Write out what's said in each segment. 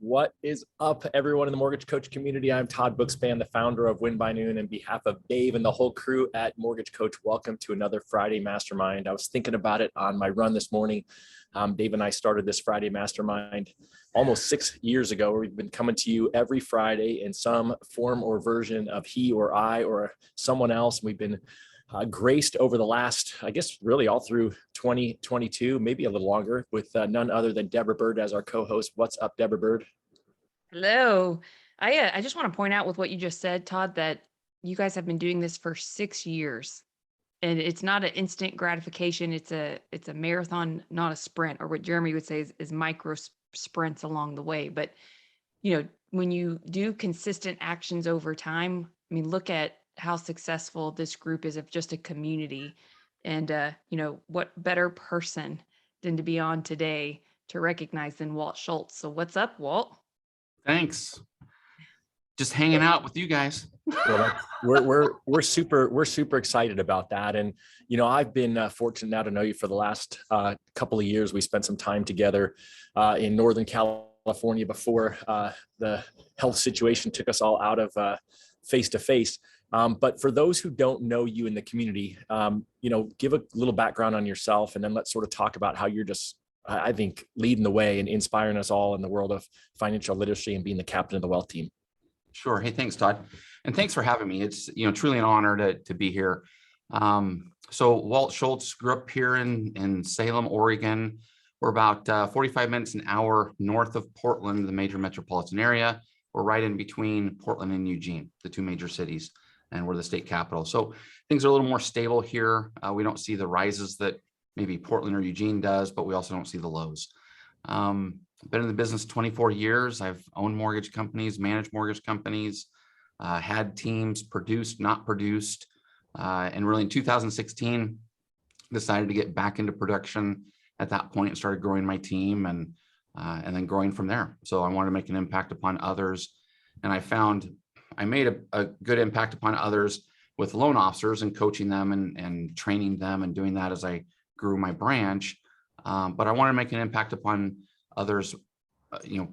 What is up, everyone in the Mortgage Coach community? I'm Todd Bookspan, the founder of Win by Noon. On behalf of Dave and the whole crew at Mortgage Coach, welcome to another Friday Mastermind. I was thinking about it on my run this morning. Dave and I started this Friday Mastermind almost 6 years ago, where we've been coming to you every Friday in some form or version of he or I or someone else. We've been graced over the last, I guess, really all through 2022, maybe a little longer, with none other than Deborah Bird as our co-host. What's up, Deborah Bird? Hello. I just want to point out with what you just said, Todd, that you guys have been doing this for 6 years, and it's not an instant gratification. It's a marathon, not a sprint, or what Jeremy would say is micro sprints along the way. But when you do consistent actions over time, I mean, look at how successful this group is of just a community. And what better person than to be on today to recognize than Walt Schultz. So what's up, Walt? Thanks. Just hanging out with you guys. Well, we're super excited about that. And I've been fortunate now to know you for the last couple of years. We spent some time together in Northern California before the health situation took us all out of face to face. But for those who don't know you in the community, give a little background on yourself, and then let's sort of talk about how you're just, I think, leading the way and inspiring us all in the world of financial literacy and being the captain of the wealth team. Sure. Hey, thanks, Todd. And thanks for having me. It's, truly an honor to be here. So Walt Schultz grew up here in Salem, Oregon. We're about 45 minutes an hour north of Portland, the major metropolitan area. We're right in between Portland and Eugene, the two major cities, and we're the state capital. So things are a little more stable here. We don't see the rises that maybe Portland or Eugene does, but we also don't see the lows. Been in the business 24 years. I've owned mortgage companies, managed mortgage companies, had teams, produced, not produced. And really in 2016, decided to get back into production at that point and started growing my team and then growing from there. So I wanted to make an impact upon others. And I found I made a good impact upon others with loan officers and coaching them and training them and doing that as I grew my branch. But I wanted to make an impact upon others,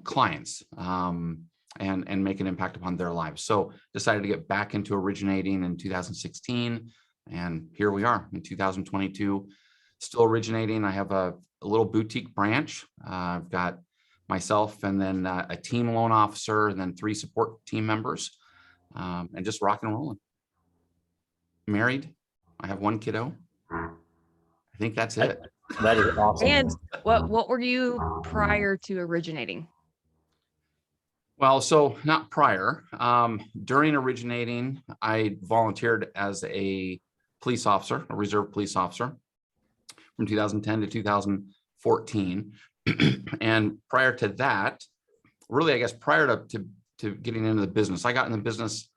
clients, and make an impact upon their lives. So decided to get back into originating in 2016. And here we are in 2022, still originating. I have a little boutique branch. I've got myself and then a team loan officer and then 3 support team members, and just rock and rolling. Married. I have 1 kiddo. I think that's it. That is awesome. And what were you prior to originating? Well, so not prior. During originating, I volunteered as a police officer, a reserve police officer, from 2010 to 2014. And prior to that, really, I guess prior to getting into the business, I got in the business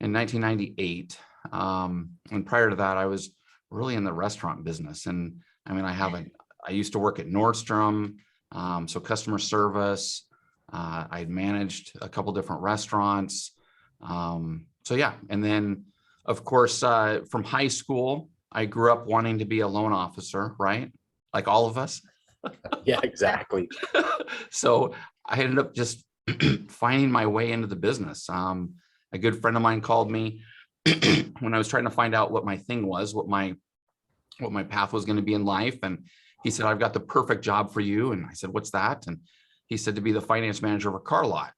in 1998. And prior to that, I was really in the restaurant business. And I mean, I used to work at Nordstrom, so customer service. I managed a couple different restaurants. So yeah. And then of course, from high school, I grew up wanting to be a loan officer, right? Like all of us. Yeah, exactly. So I ended up just finding my way into the business. A good friend of mine called me when I was trying to find out what my thing was, what my path was going to be in life. And he said, I've got the perfect job for you. And I said, what's that? And he said, to be the finance manager of a car lot.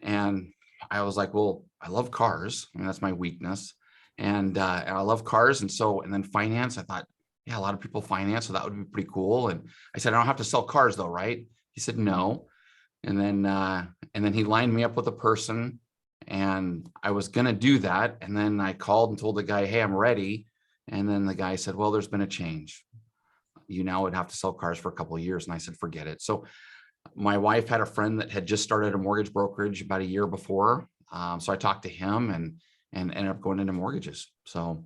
And I was like, well, I love cars. I mean, that's my weakness. And I love cars. And then finance, I thought, yeah, a lot of people finance, so that would be pretty cool. And I said, I don't have to sell cars though, right? He said, no. And then he lined me up with a person, and I was going to do that. And then I called and told the guy, hey, I'm ready. And then the guy said, well, there's been a change. You now would have to sell cars for a couple of years. And I said, forget it. So my wife had a friend that had just started a mortgage brokerage about a year before. So I talked to him and ended up going into mortgages. So,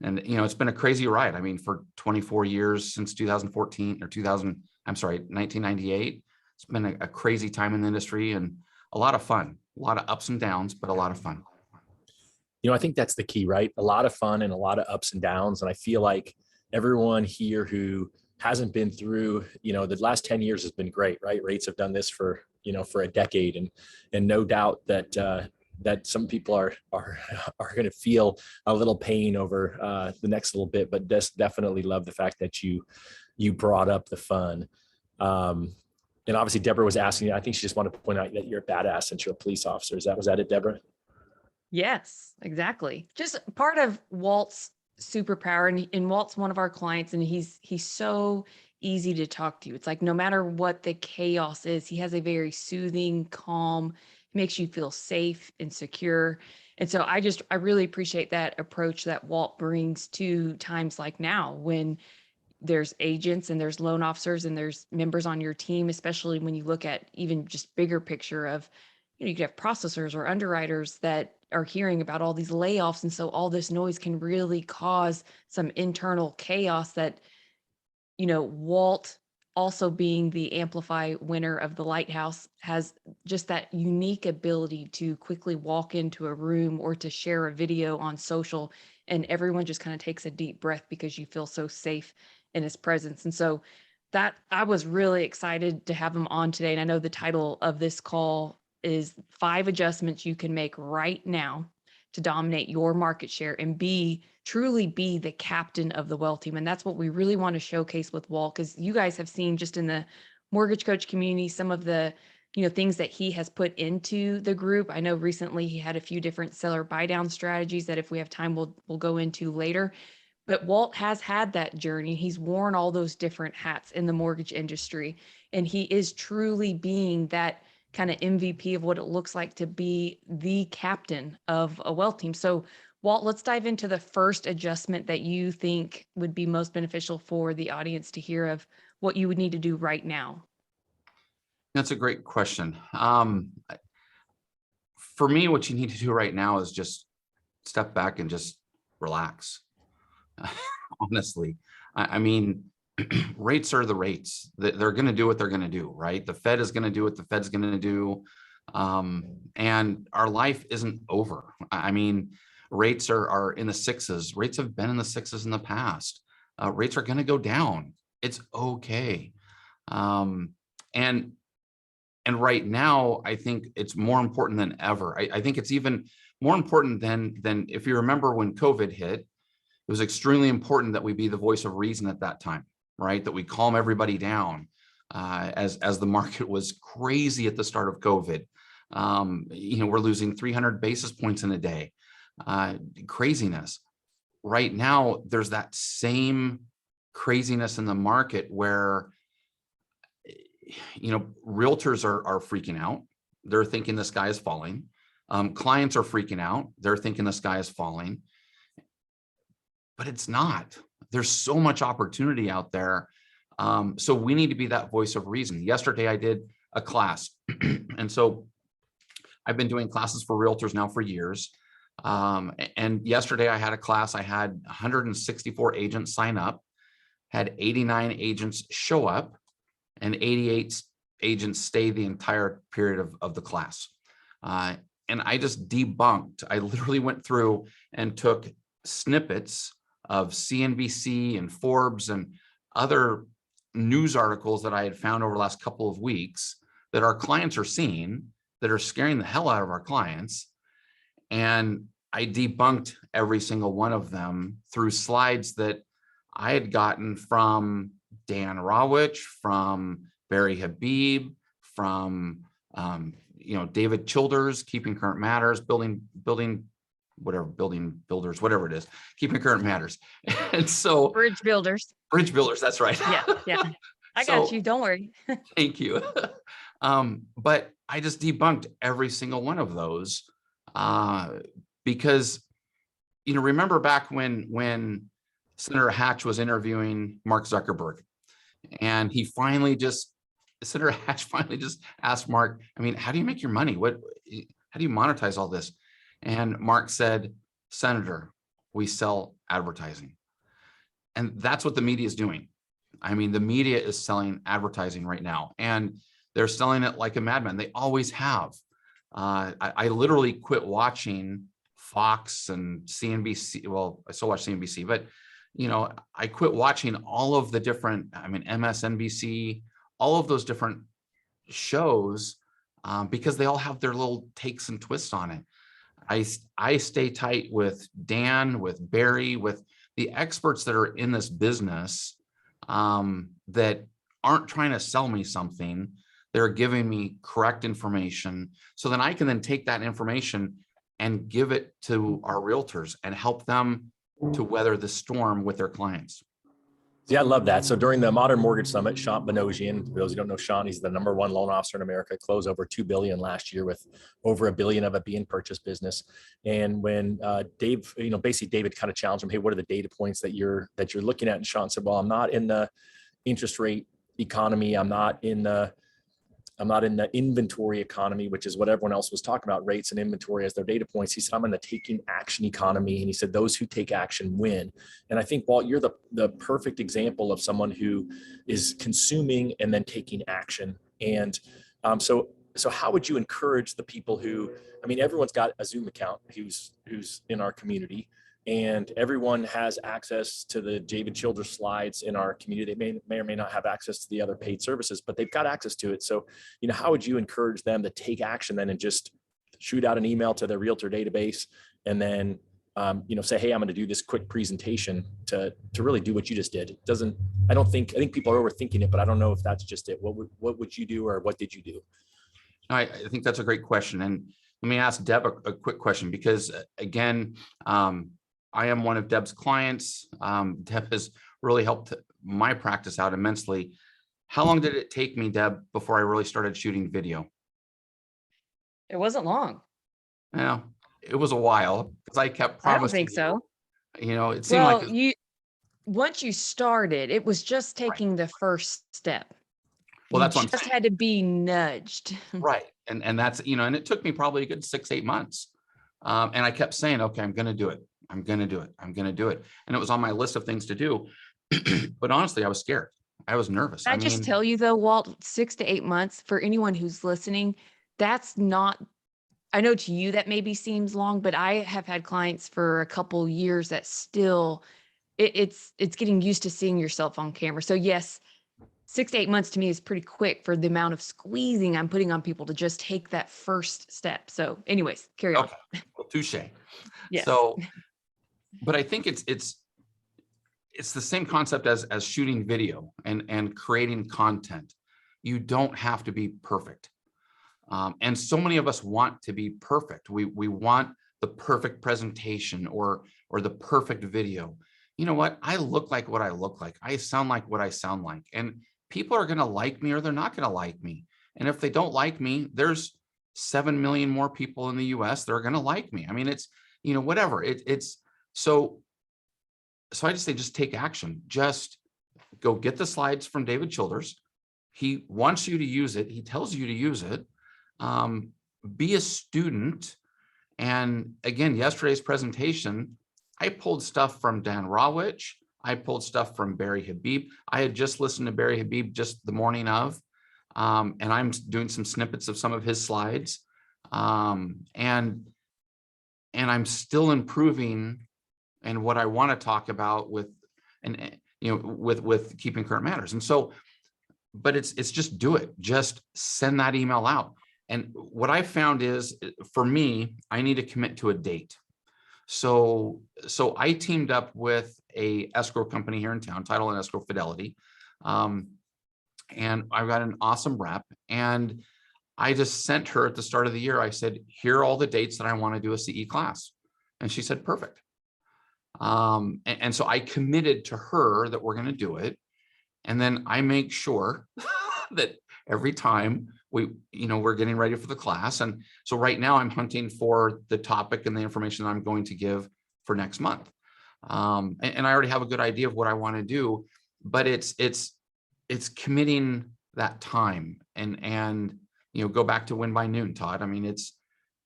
and it's been a crazy ride. I mean, for 24 years since 1998, it's been a crazy time in the industry and a lot of fun, a lot of ups and downs, but a lot of fun. I think that's the key, right? A lot of fun and a lot of ups and downs. And I feel like everyone here who hasn't been through, the last 10 years has been great, right? Rates have done this for a decade, and no doubt that some people are going to feel a little pain over the next little bit, but definitely love the fact that you brought up the fun. And obviously Deborah was asking, I think she just wanted to point out that you're a badass since you're a police officer. Was that it, Deborah? Yes, exactly. Just part of Walt's superpower, and Walt's one of our clients, and he's so easy to talk to. It's like no matter what the chaos is, he has a very soothing, calm, makes you feel safe and secure. And so I really appreciate that approach that Walt brings to times like now when there's agents and there's loan officers and there's members on your team, especially when you look at even just bigger picture of, you could have processors or underwriters that are hearing about all these layoffs. And so all this noise can really cause some internal chaos that, Walt, also being the Amplify winner of the Lighthouse, has just that unique ability to quickly walk into a room or to share a video on social, and everyone just kind of takes a deep breath because you feel so safe in his presence. And so that I was really excited to have him on today. And I know the title of this call is 5 adjustments you can make right now to dominate your market share and truly be the captain of the wealth team. And that's what we really want to showcase with Walt, because you guys have seen just in the mortgage coach community, some of the, things that he has put into the group. I know recently he had a few different seller buy down strategies that if we have time, we'll go into later. But Walt has had that journey. He's worn all those different hats in the mortgage industry, and he is truly being that kind of MVP of what it looks like to be the captain of a wealth team. So Walt, let's dive into the first adjustment that you think would be most beneficial for the audience to hear of what you would need to do right now. That's a great question. For me, what you need to do right now is just step back and just relax. Honestly, I mean, rates are the rates. They're going to do what they're going to do, right? The Fed is going to do what the Fed's going to do. And our life isn't over. I mean, rates are in the 6s. Rates have been in the 6s in the past. Rates are going to go down. It's okay. And right now, I think it's more important than ever. I think it's even more important than if you remember when COVID hit. It was extremely important that we be the voice of reason at that time, right? That we calm everybody down as the market was crazy at the start of COVID. We're losing 300 basis points in a day. Craziness. Right now, there's that same craziness in the market where, realtors are freaking out. They're thinking the sky is falling. Clients are freaking out. They're thinking the sky is falling. But it's not. There's so much opportunity out there. So we need to be that voice of reason. Yesterday, I did a class. And so I've been doing classes for realtors now for years. And yesterday I had a class. I had 164 agents sign up, had 89 agents show up, and 88 agents stay the entire period of the class. And I just debunked. I literally went through and took snippets of CNBC and Forbes and other news articles that I had found over the last couple of weeks that our clients are seeing that are scaring the hell out of our clients. And I debunked every single one of them through slides that I had gotten from Dan Rawich, from Barry Habib, from David Childers, Keeping Current Matters, building builders, whatever it is, Keeping Current Matters. And so Bridge builders, that's right. Yeah. I got you. Don't worry. Thank you. But I just debunked every single one of those because, remember back when Senator Hatch was interviewing Mark Zuckerberg, and Senator Hatch finally just asked Mark, how do you make your money? How do you monetize all this? And Mark said, Senator, we sell advertising. And that's what the media is doing. The media is selling advertising right now, and they're selling it like a madman. They always have. I literally quit watching Fox and CNBC. Well, I still watch CNBC, but I quit watching all of the different, MSNBC, all of those different shows, because they all have their little takes and twists on it. I stay tight with Dan, with Barry, with the experts that are in this business, that aren't trying to sell me something. They're giving me correct information, so then I can then take that information and give it to our realtors and help them to weather the storm with their clients. Yeah, I love that. So during the Modern Mortgage Summit, Sean Benosian, for those who don't know Sean, he's the #1 loan officer in America, closed over $2 billion last year with over $1 billion of it being purchase business. And when Dave, basically David kind of challenged him, hey, what are the data points that you're looking at? And Sean said, well, I'm not in the interest rate economy. I'm not in the inventory economy, which is what everyone else was talking about, rates and inventory as their data points. He said, I'm in the taking action economy. And he said, those who take action win. And I think, Walt, you're the perfect example of someone who is consuming and then taking action. And so how would you encourage the people who, everyone's got a Zoom account who's in our community, and everyone has access to the David Childers slides in our community. They may or may not have access to the other paid services, but they've got access to it. So, how would you encourage them to take action then and just shoot out an email to their realtor database and then, say, hey, I'm going to do this quick presentation to really do what you just did? I think people are overthinking it, but I don't know if that's just it. What would you do, or what did you do? I think that's a great question. And let me ask Deb a quick question, because again, I am one of Deb's clients. Deb has really helped my practice out immensely. How long did it take me, Deb, before I really started shooting video? It wasn't long. Yeah, it was a while, because I kept promising. I don't think so. It seemed like once you started, it was just taking the first step. Well, that's what I'm just saying. had to be nudged. Right. And that's, and it took me probably a good 6-8 months. And I kept saying, okay, I'm going to do it. I'm going to do it. I'm going to do it. And it was on my list of things to do. But honestly, I was scared. I was nervous. I just tell you though, Walt, 6 to 8 months for anyone who's listening, that's not, I know to you that maybe seems long, but I have had clients for a couple years that still, it's getting used to seeing yourself on camera. So yes, 6 to 8 months to me is pretty quick for the amount of squeezing I'm putting on people to just take that first step. So anyways, carry on. Okay. Well, touche. Yes. So, but I think it's the same concept as shooting video and creating content. You don't have to be perfect. And so many of us want to be perfect. We want the perfect presentation or the perfect video. You know what? I look like what I look like. I sound like what I sound like. And people are going to like me or they're not going to like me. And if they don't like me, there's 7 million more people in the US that are going to like me. It's, whatever. So I just say, just take action. Just go get the slides from David Childers. He wants you to use it. He tells you to use it. Be a student. And again, yesterday's presentation, I pulled stuff from Dan Rawich. I pulled stuff from Barry Habib. I had just listened to Barry Habib just the morning of, and I'm doing some snippets of some of his slides. And I'm still improving in what I want to talk about with keeping current matters. And so, but it's just do it. Just send that email out. And what I found is, for me, I need to commit to a date. So I teamed up with a escrow company here in town, Title and Escrow Fidelity. And I've got an awesome rep. And I just sent her at the start of the year, I said, here are all the dates that I want to do a CE class. And she said, perfect. And so I committed to her that we're going to do it. And then I make sure that every time we're getting ready for the class. And so right now I'm hunting for the topic and the information that I'm going to give for next month. And I already have a good idea of what I want to do, but it's committing that time and go back to Win by Noon, Todd.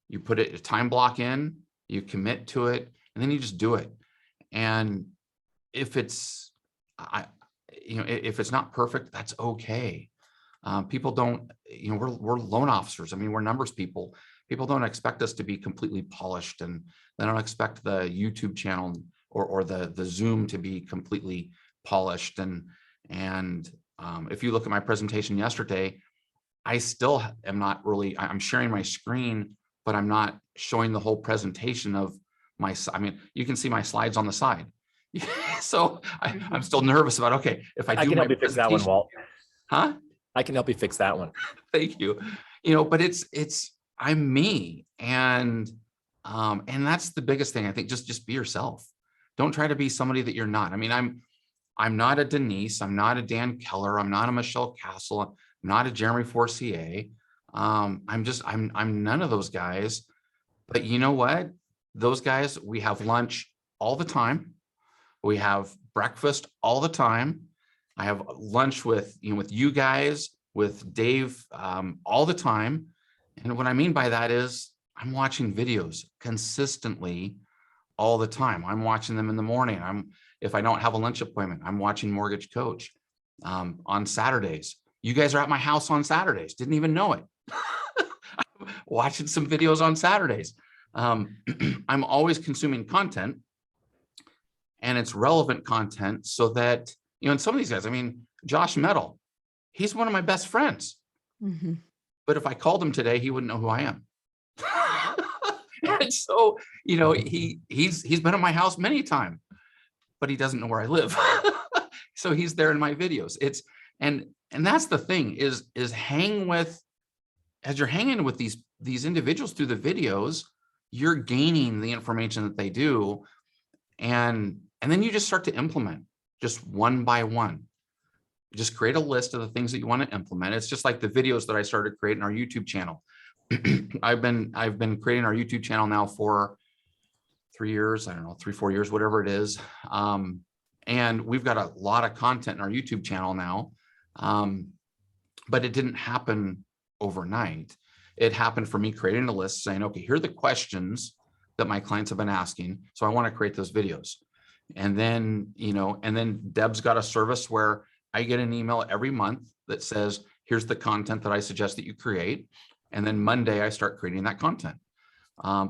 You put a time block in, you commit to it, and then you just do it. And if it's not perfect, that's okay. People don't, we're loan officers. We're numbers people. People don't expect us to be completely polished, and they don't expect the YouTube channel or the Zoom to be completely polished. And if you look at my presentation yesterday, I still am not really, I'm sharing my screen, but I'm not showing the whole presentation of I mean, you can see my slides on the side. So I'm still nervous about, okay, if I do can my help you fix that one, presentation, Walt. huh? I can help you fix that one. Thank you. But I'm me. And that's the biggest thing. I think just be yourself. Don't try to be somebody that you're not. I mean, I'm not a Denise. I'm not a Dan Keller. I'm not a Michelle Castle. I'm not a Jeremy Forcier. I'm none of those guys. But you know what? Those guys, we have lunch all the time. We have breakfast all the time. I have lunch with you guys, with Dave, all the time. And what I mean by that is I'm watching videos consistently all the time. I'm watching them in the morning. If I don't have a lunch appointment, I'm watching Mortgage Coach on Saturdays. You guys are at my house on Saturdays. Didn't even know it. Watching some videos on Saturdays. I'm always consuming content, and it's relevant content, so that, and some of these guys, I mean, Josh Metal, he's one of my best friends. Mm-hmm. But if I called him today, he wouldn't know who I am. And so, he's been at my house many times, but he doesn't know where I live. So he's there in my videos. And that's the thing is as you're hanging with these individuals through the videos, you're gaining the information that they do. And then you just start to implement just one by one. Just create a list of the things that you want to implement. It's just like the videos that I started creating our YouTube channel. I've been creating our YouTube channel now for 3 years, I don't know, 3-4 years, whatever it is. And we've got a lot of content in our YouTube channel now. But it didn't happen overnight. It happened for me creating a list saying, okay, here are the questions that my clients have been asking. So I want to create those videos. And then, Deb's got a service where I get an email every month that says, here's the content that I suggest that you create. And then Monday I start creating that content.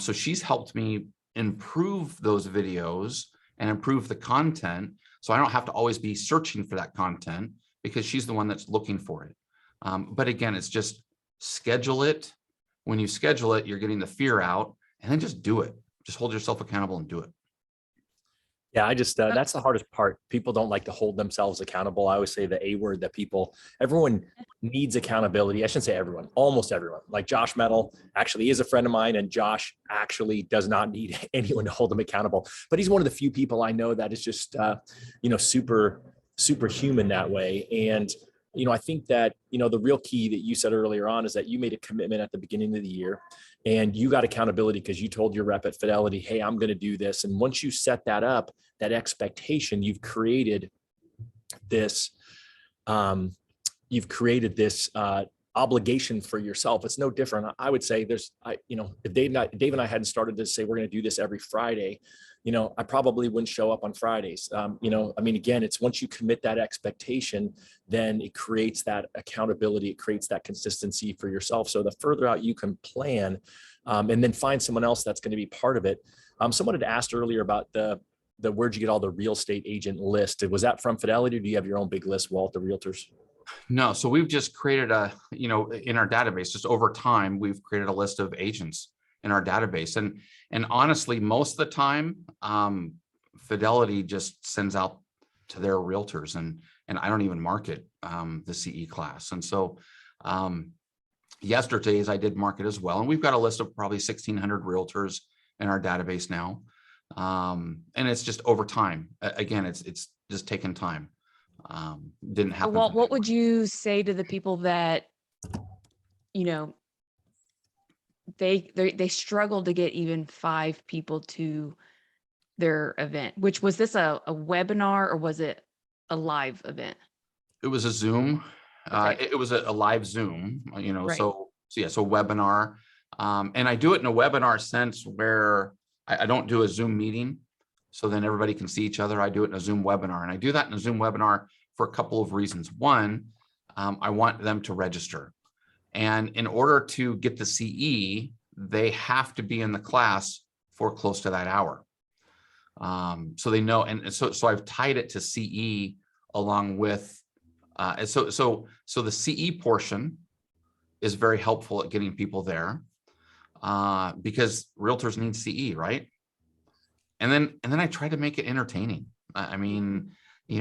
So she's helped me improve those videos and improve the content. So I don't have to always be searching for that content, because she's the one that's looking for it. But again, it's just schedule it. When you schedule it, you're getting the fear out, and then just do it. Just hold yourself accountable and do it. Yeah, I just, that's the hardest part. People don't like to hold themselves accountable. I always say the A word that everyone needs accountability. I shouldn't say everyone, almost everyone. Like Josh Metal actually is a friend of mine, and Josh actually does not need anyone to hold him accountable. But he's one of the few people I know that is just, super, super human that way. And, I think that, the real key that you said earlier on is that you made a commitment at the beginning of the year, and you got accountability because you told your rep at Fidelity, hey, I'm going to do this. And once you set that up, that expectation, you've created this, obligation for yourself. It's no different. I would say if Dave and I hadn't started to say, we're going to do this every Friday, I probably wouldn't show up on Fridays. Again, it's once you commit that expectation, then it creates that accountability. It creates that consistency for yourself. So the further out you can plan, and then find someone else that's going to be part of it. Someone had asked earlier about the where'd you get all the real estate agent list? Was that from Fidelity, or do you have your own big list, Walt, the realtors? No, so we've just created in our database, just over time, we've created a list of agents in our database. And honestly, most of the time, Fidelity just sends out to their realtors, and I don't even market the CE class. And so yesterday's I did market as well. And we've got a list of probably 1,600 realtors in our database now. And it's just over time. Again, it's just taken time. Didn't happen. Well, what would you say to the people that, they struggle to get even 5 people to their event? Which, was this a webinar, or was it a live event? It was a Zoom. Okay. It was a live Zoom, Right. so webinar. And I do it in a webinar sense where I don't do a Zoom meeting, so then everybody can see each other. I do it in a Zoom webinar, and I do that in a Zoom webinar for a couple of reasons. One, I want them to register. And in order to get the CE, they have to be in the class for close to that hour. So they know, and so I've tied it to CE along with, so the CE portion is very helpful at getting people there, because realtors need CE, right? And then I try to make it entertaining. I mean,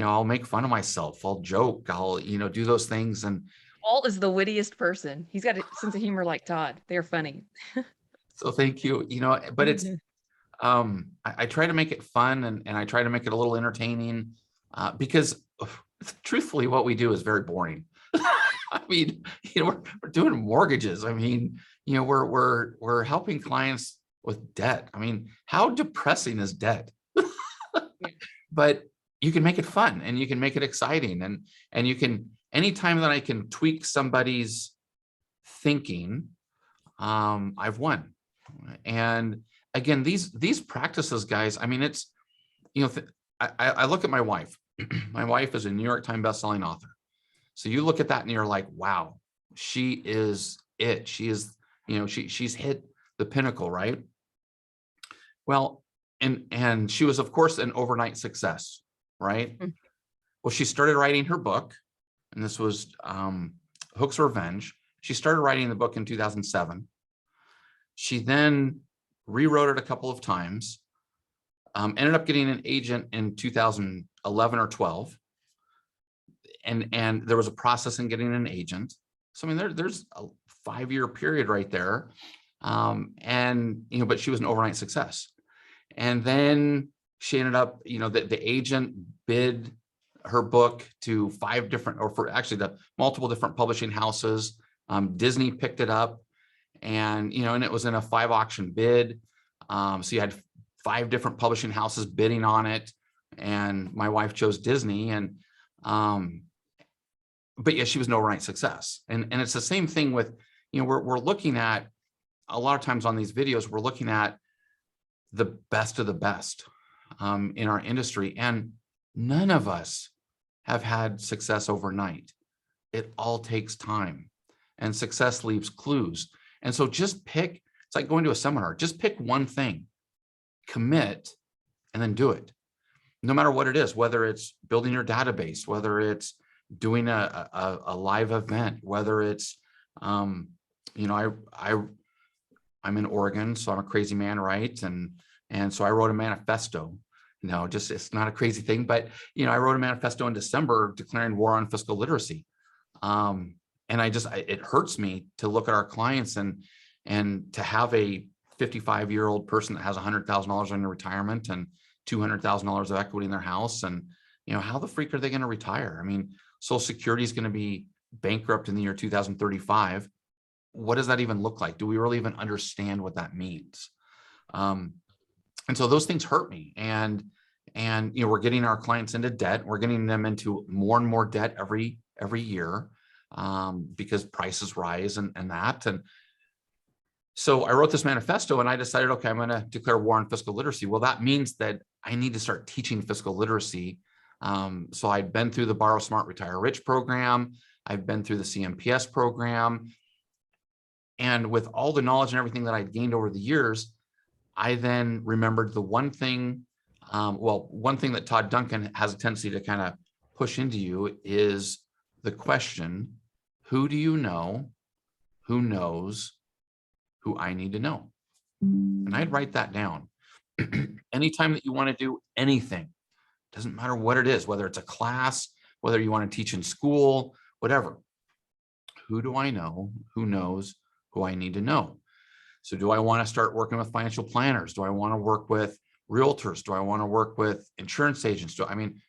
I'll make fun of myself. I'll joke. I'll, do those things. And Walt is the wittiest person. He's got a sense of humor like Todd. They're funny. so thank you. But it's, I try to make it fun, and I try to make it a little entertaining, because truthfully, what we do is very boring. I mean, we're doing mortgages. I mean, we're helping clients with debt. I mean, how depressing is debt? But you can make it fun, and you can make it exciting, and you can, anytime that I can tweak somebody's thinking, I've won. And again, these practices, guys, I mean, it's, I look at my wife. My wife is a New York Times bestselling author. So you look at that and you're like, wow, she is it. She is, she's hit the pinnacle, right? Well, and she was, of course, an overnight success, right? Well, she started writing her book, and this was Hook's Revenge. She started writing the book in 2007. She then rewrote it a couple of times, ended up getting an agent in 2011 or 12. And there was a process in getting an agent. So, I mean, there's a 5-year period right there. But she was an overnight success. And then she ended up, the agent bid her book to 5 different, or for actually the multiple different publishing houses. Disney picked it up, and it was in a 5 auction bid. So you had 5 different publishing houses bidding on it, and my wife chose Disney. And but yeah, she was an overnight success. And it's the same thing with, we're looking at, a lot of times on these videos, we're looking at the best of the best in our industry, and none of us have had success overnight. It all takes time, and success leaves clues. And so just pick, it's like going to a seminar, just pick one thing, commit, and then do it. No matter what it is, whether it's building your database, whether it's doing a live event, whether it's, I'm in Oregon, so I'm a crazy man, right? And so I wrote a manifesto. It's not a crazy thing, but I wrote a manifesto in December declaring war on fiscal literacy. And it hurts me to look at our clients and to have a 55-year-old person that has $100,000 in retirement and $200,000 of equity in their house. And, how the freak are they going to retire? I mean, Social Security is going to be bankrupt in the year 2035. What does that even look like? Do we really even understand what that means? And so those things hurt me. And we're getting our clients into debt. We're getting them into more and more debt every year because prices rise and that. And so I wrote this manifesto, and I decided, okay, I'm going to declare war on fiscal literacy. Well, that means that I need to start teaching fiscal literacy. So I'd been through the Borrow Smart, Retire Rich program. I've been through the CMPS program. And with all the knowledge and everything that I'd gained over the years, I then remembered the one thing, one thing that Todd Duncan has a tendency to kind of push into you is the question, who do you know who knows who I need to know? And I'd write that down. Anytime that you want to do anything, doesn't matter what it is, whether it's a class, whether you want to teach in school, whatever. Who do I know who knows who I need to know? So do I want to start working with financial planners? Do I want to work with realtors? Do I want to work with insurance agents?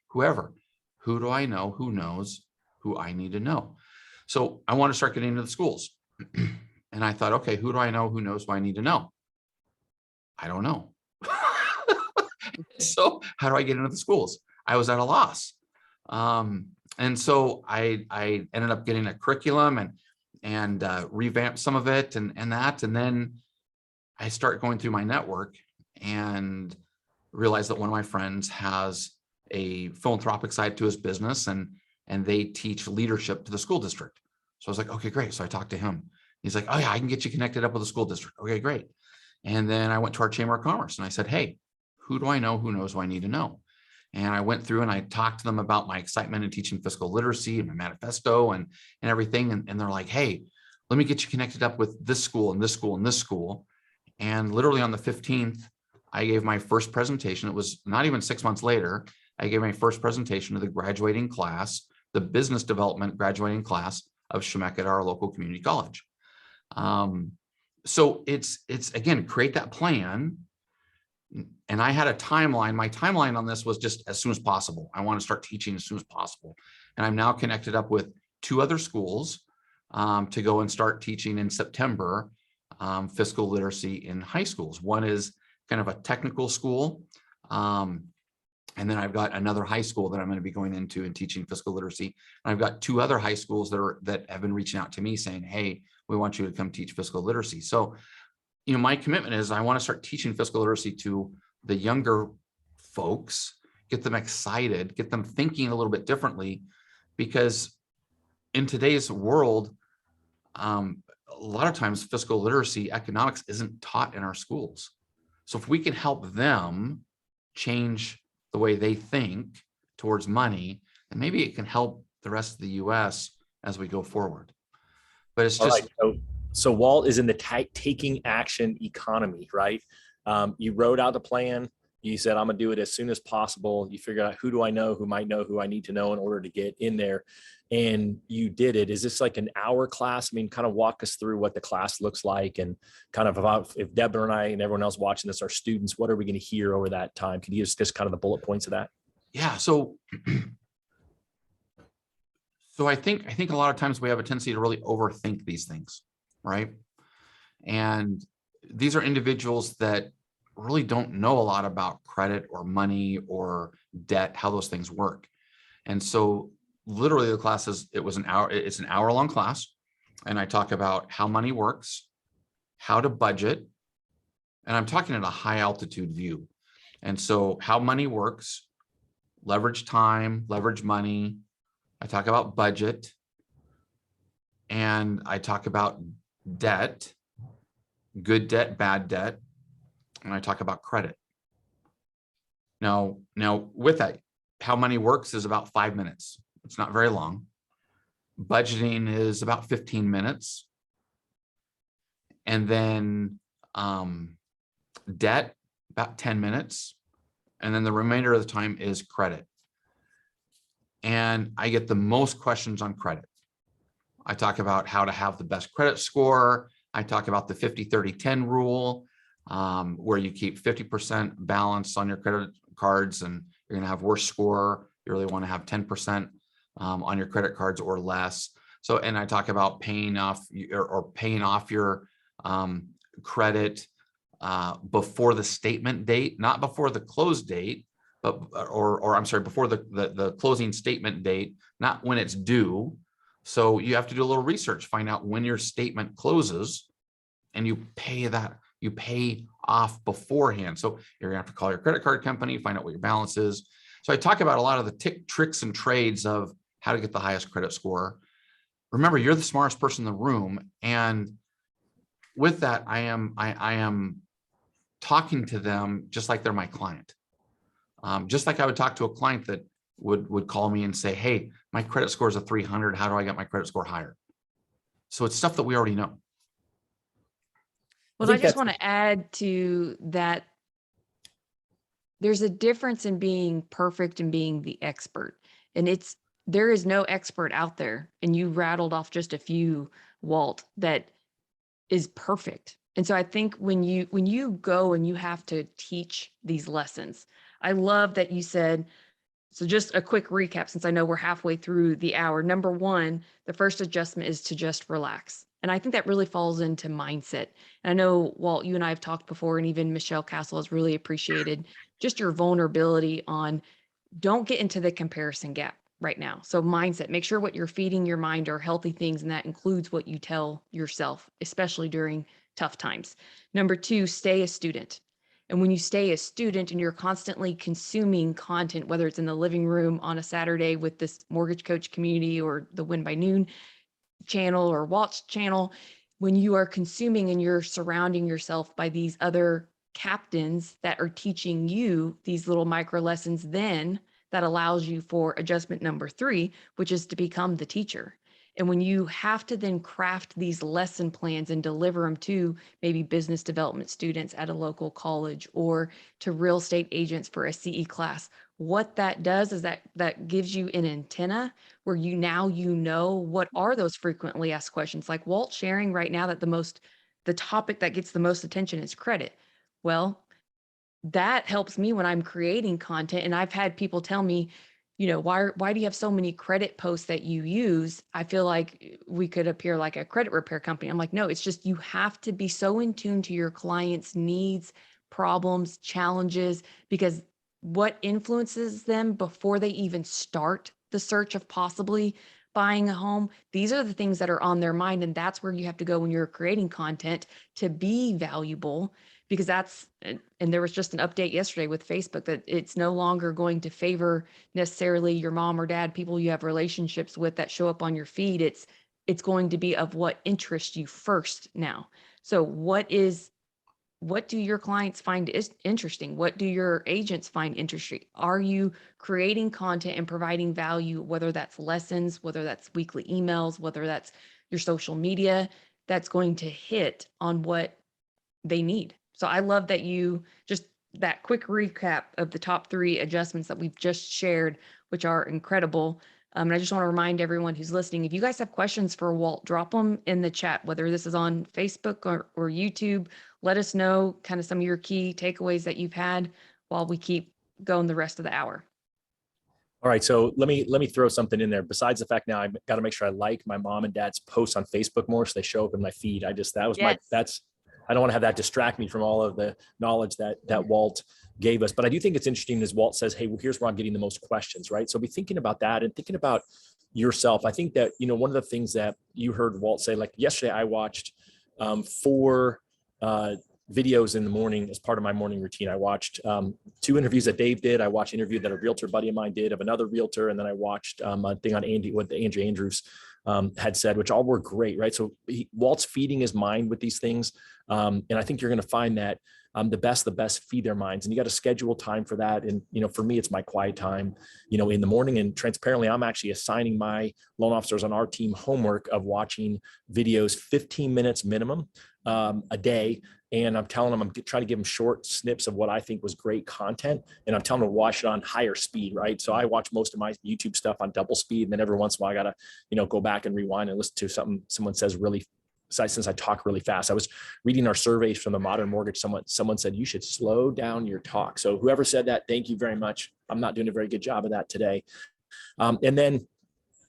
Whoever. Who do I know who knows who I need to know? So I want to start getting into the schools. And I thought, okay, who do I know who knows who I need to know? I don't know. So how do I get into the schools? I was at a loss. And so I ended up getting a curriculum and revamped some of it and that. And then I start going through my network and realize that one of my friends has a philanthropic side to his business, and they teach leadership to the school district. So I was like, okay, great. So I talked to him. He's like, oh yeah, I can get you connected up with the school district. Okay, great. And then I went to our Chamber of Commerce and I said, hey, who do I know who knows who I need to know? And I went through and I talked to them about my excitement in teaching fiscal literacy and my manifesto and everything. And they're like, hey, let me get you connected up with this school and this school and this school. And literally on the 15th, I gave my first presentation. It was not even 6 months later. I gave my first presentation to the graduating class, the business development graduating class of Chemeketa, our local community college. So it's again, create that plan. And I had a timeline. My timeline on this was just as soon as possible. I want to start teaching as soon as possible. And I'm now connected up with 2 other schools to go and start teaching in September, fiscal literacy in high schools. One is kind of a technical school. And then I've got another high school that I'm going to be going into and teaching fiscal literacy. And I've got 2 other high schools that have been reaching out to me saying, hey, we want you to come teach fiscal literacy. So, my commitment is I want to start teaching fiscal literacy to the younger folks, get them excited, get them thinking a little bit differently, because in today's world, a lot of times fiscal literacy, economics isn't taught in our schools. So if we can help them change the way they think towards money, then maybe it can help the rest of the US as we go forward. But it's just So Walt is in the taking action economy, right? You wrote out the plan. You said, I'm going to do it as soon as possible. You figured out who do I know, who might know, who I need to know in order to get in there. And you did it. Is this like an hour class? I mean, kind of walk us through what the class looks like and kind of about if Deborah and I and everyone else watching this are students, what are we going to hear over that time? Can you just kind of the bullet points of that? Yeah. So I think a lot of times we have a tendency to really overthink these things, right? And these are individuals that really don't know a lot about credit or money or debt, how those things work. And so literally the class it's an hour long class. And I talk about how money works, how to budget. And I'm talking at a high altitude view. And so how money works, leverage time, leverage money. I talk about budget, and I talk about debt, good debt, bad debt, and I talk about credit. Now with that, how money works is about 5 minutes. It's not very long. Budgeting is about 15 minutes. And then debt, about 10 minutes. And then the remainder of the time is credit. And I get the most questions on credit. I talk about how to have the best credit score. I talk about the 50-30-10 rule, where you keep 50% balance on your credit cards and you're going to have worse score. You really want to have 10% on your credit cards or less. So, and I talk about paying off your credit before the statement date, not before the close date, but before the closing statement date, not when it's due. So you have to do a little research, find out when your statement closes, and you pay off beforehand. So you're gonna have to call your credit card company, find out what your balance is. So I talk about a lot of the tricks and trades of how to get the highest credit score. Remember, you're the smartest person in the room. And with that, I am talking to them just like they're my client. Just like I would talk to a client that would call me and say, hey, my credit score is a 300. How do I get my credit score higher? So it's stuff that we already know. Well, I just want to add to that. There's a difference in being perfect and being the expert. And there is no expert out there. And you rattled off just a few, Walt, that is perfect. And so I think when you go and you have to teach these lessons, I love that you said, so just a quick recap, since I know we're halfway through the hour. Number one, the first adjustment is to just relax. And I think that really falls into mindset. And I know, Walt, you and I have talked before, and even Michelle Castle has really appreciated just your vulnerability on don't get into the comparison gap right now. So mindset, make sure what you're feeding your mind are healthy things. And that includes what you tell yourself, especially during tough times. Number two, stay a student. And when you stay a student and you're constantly consuming content, whether it's in the living room on a Saturday with this Mortgage Coach community or the Win by Noon channel or Walt's channel, when you are consuming and you're surrounding yourself by these other captains that are teaching you these little micro lessons then that allows you for adjustment number 3, which is to become the teacher. And when you have to then craft these lesson plans and deliver them to maybe business development students at a local college or to real estate agents for a CE class, what that does is that gives you an antenna where you know what are those frequently asked questions. Like Walt sharing right now that the topic that gets the most attention is credit. Well, that helps me when I'm creating content. And I've had people tell me, why do you have so many credit posts that you use? I feel like we could appear like a credit repair company. I'm like, no, it's just you have to be so in tune to your clients' needs, problems, challenges, because what influences them before they even start the search of possibly buying a home, these are the things that are on their mind. And that's where you have to go when you're creating content to be valuable, because and there was just an update yesterday with Facebook that it's no longer going to favor necessarily your mom or dad, people you have relationships with that show up on your feed. It's going to be of what interests you first now. So what do your clients find interesting? What do your agents find interesting? Are you creating content and providing value, whether that's lessons, whether that's weekly emails, whether that's your social media, that's going to hit on what they need? So I love that you just that quick recap of the top 3 adjustments that we've just shared, which are incredible. And I just want to remind everyone who's listening, if you guys have questions for Walt, drop them in the chat, whether this is on Facebook or YouTube. Let us know kind of some of your key takeaways that you've had while we keep going the rest of the hour. All right, so let me throw something in there. Besides the fact now I've got to make sure I like my mom and dad's posts on Facebook more so they show up in my feed. I don't want to have that distract me from all of the knowledge that Walt gave us. But I do think it's interesting as Walt says, hey, well, here's where I'm getting the most questions, right? So be thinking about that and thinking about yourself. I think that, one of the things that you heard Walt say, like yesterday, I watched 4 videos in the morning as part of my morning routine. I watched 2 interviews that Dave did. I watched an interview that a realtor buddy of mine did of another realtor. And then I watched a thing on what Andrew Andrews had said, which all were great, right? So Walt's feeding his mind with these things. And I think you're going to find that the best feed their minds, and you got to schedule time for that. And, for me, it's my quiet time, in the morning. And transparently, I'm actually assigning my loan officers on our team homework of watching videos, 15 minutes minimum a day. And I'm telling them, I'm trying to give them short snips of what I think was great content. And I'm telling them to watch it on higher speed, right? So I watch most of my YouTube stuff on double speed. And then every once in a while, I got to, go back and rewind and listen to something someone says really, since I talk really fast. I was reading our surveys from the Modern Mortgage. Someone said, you should slow down your talk. So whoever said that, thank you very much. I'm not doing a very good job of that today. And then,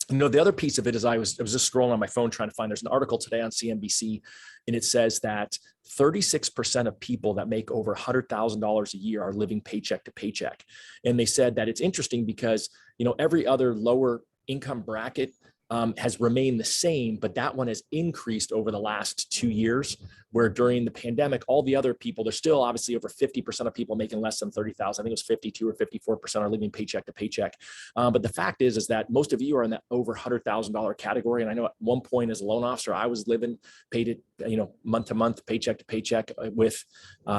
the other piece of it is I was just scrolling on my phone trying to find, there's an article today on CNBC, and it says that 36% of people that make over $100,000 a year are living paycheck to paycheck. And they said that it's interesting because, every other lower income bracket has remained the same, but that one has increased over the last 2 years, where during the pandemic, all the other people, there's still obviously over 50% of people making less than 30,000. I think it was 52 or 54% are living paycheck to paycheck. But the fact is that most of you are in that over $100,000 category. And I know at one point as a loan officer, I was paid it, month to month, paycheck to paycheck with,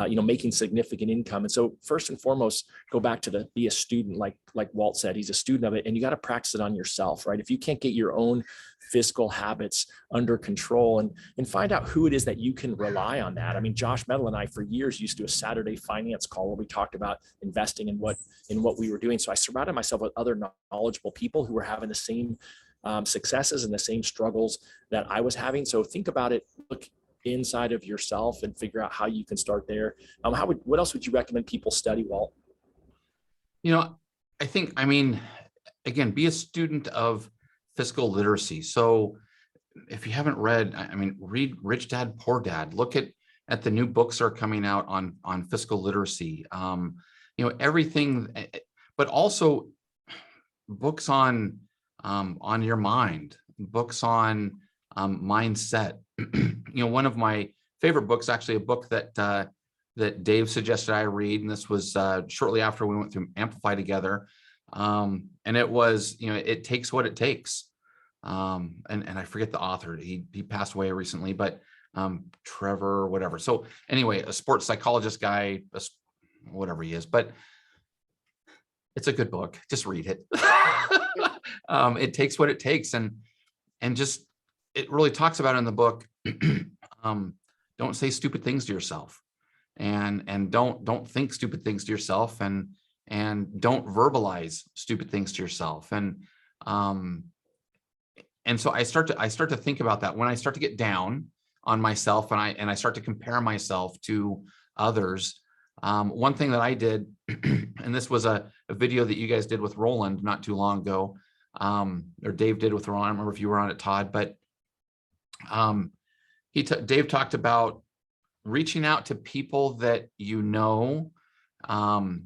making significant income. And so first and foremost, go back to be a student, like Walt said, he's a student of it, and you got to practice it on yourself, right? If you can't get your own fiscal habits under control and find out who it is that you can rely on that. I mean, Josh Metal and I for years used to do a Saturday finance call where we talked about investing in what we were doing. So I surrounded myself with other knowledgeable people who were having the same successes and the same struggles that I was having. So think about it, look inside of yourself and figure out how you can start there. What else would you recommend people study, Walt? Again, be a student of fiscal literacy. So if you haven't read, read Rich Dad, Poor Dad. Look at the new books that are coming out on fiscal literacy. Everything, but also books on your mind, books on mindset. One of my favorite books, actually a book that Dave suggested I read, and this was shortly after we went through Amplify together. And it was, It Takes What It Takes. And I forget the author, he passed away recently, but Trevor, whatever. So anyway, a sports psychologist guy, whatever he is, but it's a good book. Just read it. It takes what it takes, and just it really talks about in the book. Don't say stupid things to yourself, and don't think stupid things to yourself, and don't verbalize stupid things to yourself, and so I start to think about that when I start to get down on myself, and I start to compare myself to others. One thing that I did, and this was a video that you guys did with Roland not too long ago, or Dave did with Roland. I don't remember if you were on it, Todd, but Dave talked about reaching out to people that you know, and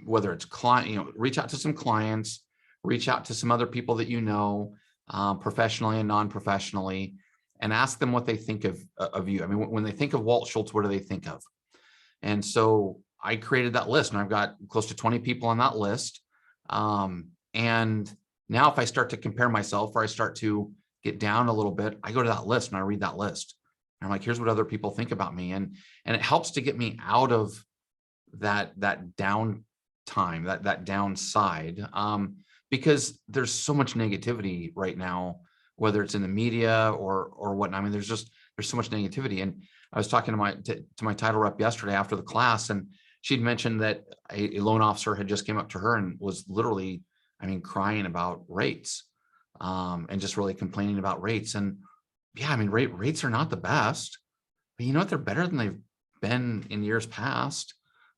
whether it's client, reach out to some clients, reach out to some other people that you know, professionally and non-professionally, and ask them what they think of you. I mean, when they think of Walt Schultz, what do they think of? And so I created that list, and I've got close to 20 people on that list. And now if I start to compare myself, or I start to get down a little bit, I go to that list and I read that list. And I'm like, here's what other people think about me. And it helps to get me out of that down time, that downside, because there's so much negativity right now, whether it's in the media or whatnot. I mean, there's so much negativity. And I was talking to my title rep yesterday after the class, and she'd mentioned that a loan officer had just came up to her and was literally, I mean, crying about rates, and just really complaining about rates. And yeah, I mean, rates are not the best, but you know what? They're better than they've been in years past.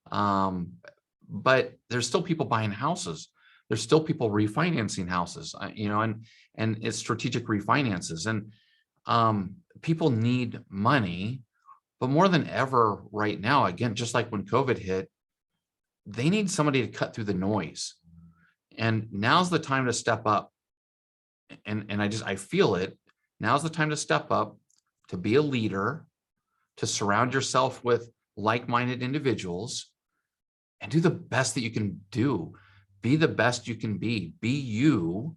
But there's still people buying houses. There's still people refinancing houses, and it's strategic refinances, and people need money. But more than ever right now, again, just like when COVID hit, they need somebody to cut through the noise. And now's the time to step up. And I feel it. Now's the time to step up, to be a leader, to surround yourself with like-minded individuals, and do the best that you can do. Be the best you can be. Be you.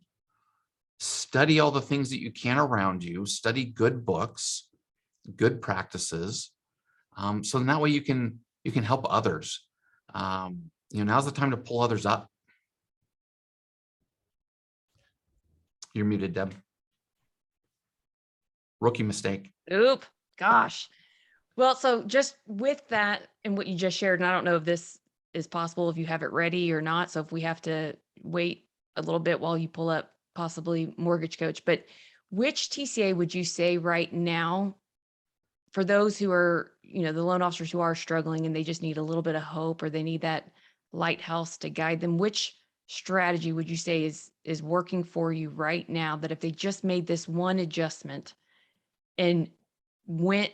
Study all the things that you can around you. Study good books, good practices, so in that way you can help others. Now's the time to pull others up. You're muted, Deb. Rookie mistake. Oop, gosh. Well, so just with that and what you just shared, and I don't know if this is possible if you have it ready or not. So if we have to wait a little bit while you pull up possibly Mortgage Coach, but which TCA would you say right now, for those who are, the loan officers who are struggling and they just need a little bit of hope, or they need that lighthouse to guide them, which strategy would you say is working for you right now, that if they just made this one adjustment and went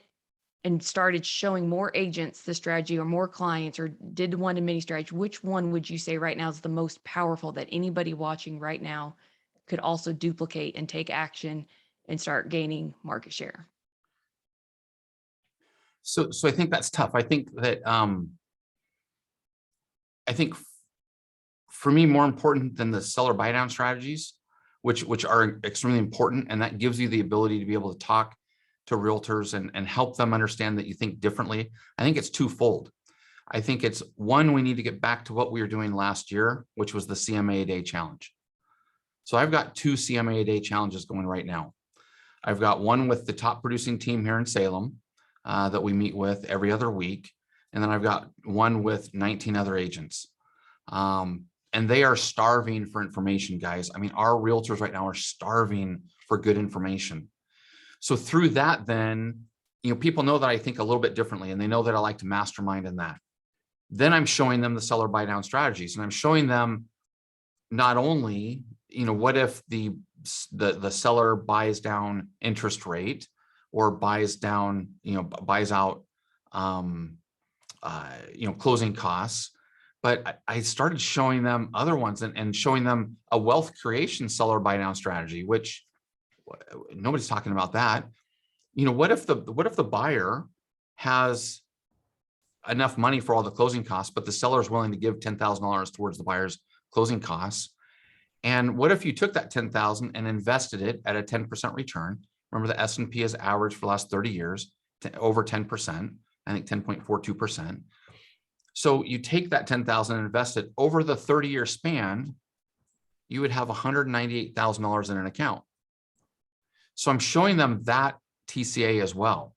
and started showing more agents the strategy, or more clients, or did one to many strategy, which one would you say right now is the most powerful that anybody watching right now could also duplicate and take action and start gaining market share? So I think that's tough. I think that for me, more important than the seller buy down strategies, which are extremely important, and that gives you the ability to be able to talk to realtors and help them understand that you think differently. I think it's twofold. I think it's one, we need to get back to what we were doing last year, which was the CMA a day challenge. So I've got 2 CMA a day challenges going right now. I've got one with the top producing team here in Salem, that we meet with every other week. And then I've got one with 19 other agents. And they are starving for information, guys. I mean, our realtors right now are starving for good information. So through that, then, people know that I think a little bit differently, and they know that I like to mastermind in that. Then I'm showing them the seller buy down strategies, and I'm showing them not only, what if the seller buys down interest rate, or buys down, buys out, closing costs. But I started showing them other ones, and showing them a wealth creation seller buy down strategy, which nobody's talking about that. What if the buyer has enough money for all the closing costs, but the seller is willing to give $10,000 towards the buyer's closing costs? And what if you took that $10,000 and invested it at a 10% return, Remember, the S&P has averaged for the last 30 years to over 10%, I think 10.42%. So you take that 10,000 and invest it over the 30-year span, you would have $198,000 in an account. So I'm showing them that TCA as well,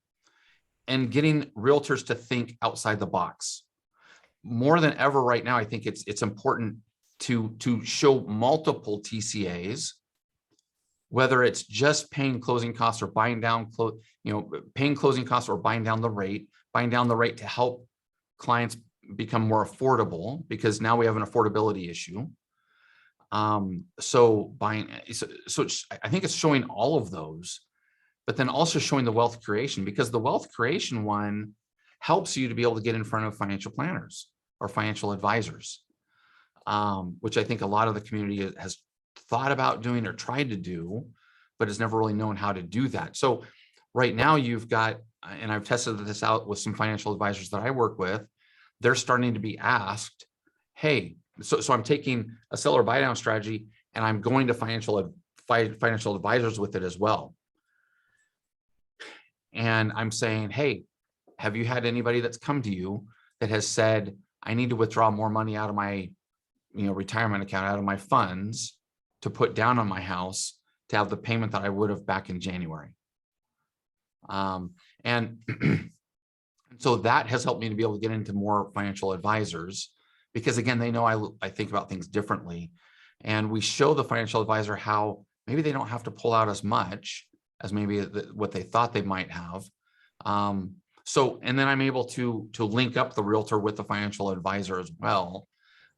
and getting realtors to think outside the box. More than ever right now, I think it's important to show multiple TCAs, whether it's just paying closing costs or buying down, paying closing costs or buying down the rate to help clients become more affordable, because now we have an affordability issue. So I think it's showing all of those, but then also showing the wealth creation, because the wealth creation one helps you to be able to get in front of financial planners or financial advisors, which I think a lot of the community has thought about doing or tried to do, but has never really known how to do that. So right now you've got, and I've tested this out with some financial advisors that I work with, they're starting to be asked, hey, so I'm taking a seller buy down strategy and I'm going to financial advisors with it as well. And I'm saying, hey, have you had anybody that's come to you that has said, I need to withdraw more money out of my retirement account, out of my funds, to put down on my house to have the payment that I would have back in January? And so that has helped me to be able to get into more financial advisors, because again, they know I think about things differently. And we show the financial advisor how maybe they don't have to pull out as much as maybe what they thought they might have. And then I'm able to link up the realtor with the financial advisor as well.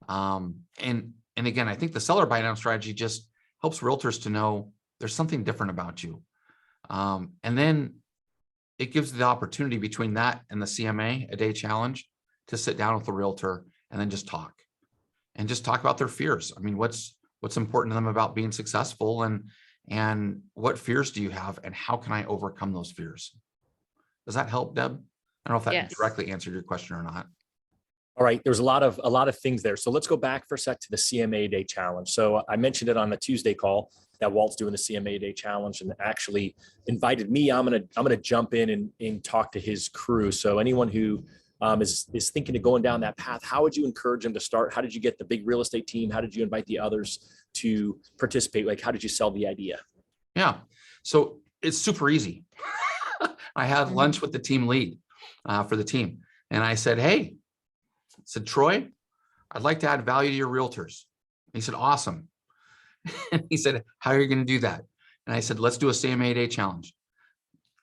And again, I think the seller buy down strategy just helps realtors to know there's something different about you. And then it gives the opportunity between that and the CMA a day challenge to sit down with the realtor and then just talk about their fears. I mean, what's important to them about being successful, and what fears do you have, and how can I overcome those fears? Does that help, Deb? I don't know if that Yes. directly answered your question or not. All right, there's a lot of things there. So let's go back for a sec to the CMA Day Challenge. So I mentioned it on the Tuesday call that Walt's doing the CMA Day Challenge, and actually invited me. I'm gonna jump in and talk to his crew. So anyone who is thinking of going down that path, how would you encourage them to start? How did you get the big real estate team? How did you invite the others to participate? Like, how did you sell the idea? Yeah, so it's super easy. I had lunch with the team lead for the team, and I said, hey, Troy, I'd like to add value to your realtors. And he said, awesome. And he said, how are you going to do that? And I said, let's do a CMA Day challenge.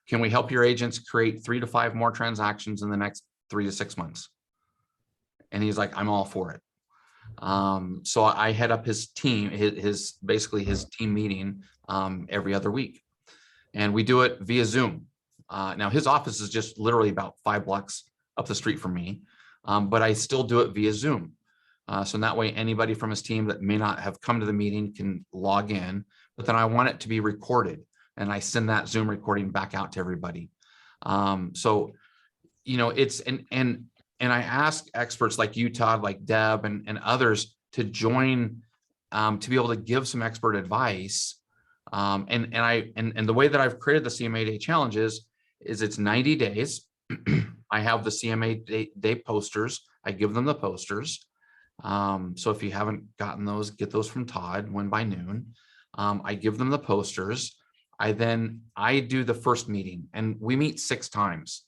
Can we help your agents create 3 to 5 more transactions in the next 3 to 6 months? And he's like, I'm all for it. So I head up his team, basically his team meeting every other week. And we do it via Zoom. Now his office is just literally about 5 blocks up the street from me. But I still do it via Zoom. So in that way, anybody from his team that may not have come to the meeting can log in, but then I want it to be recorded, and I send that Zoom recording back out to everybody. So, it's, and I ask experts like you, Todd, like Deb and others to join, to be able to give some expert advice. And the way that I've created the CMA Day Challenge is it's 90 days. I have the CMA day posters. I give them the posters. So if you haven't gotten those, get those from Todd, Win by Noon. I give them the posters. I do the first meeting, and we meet 6 times.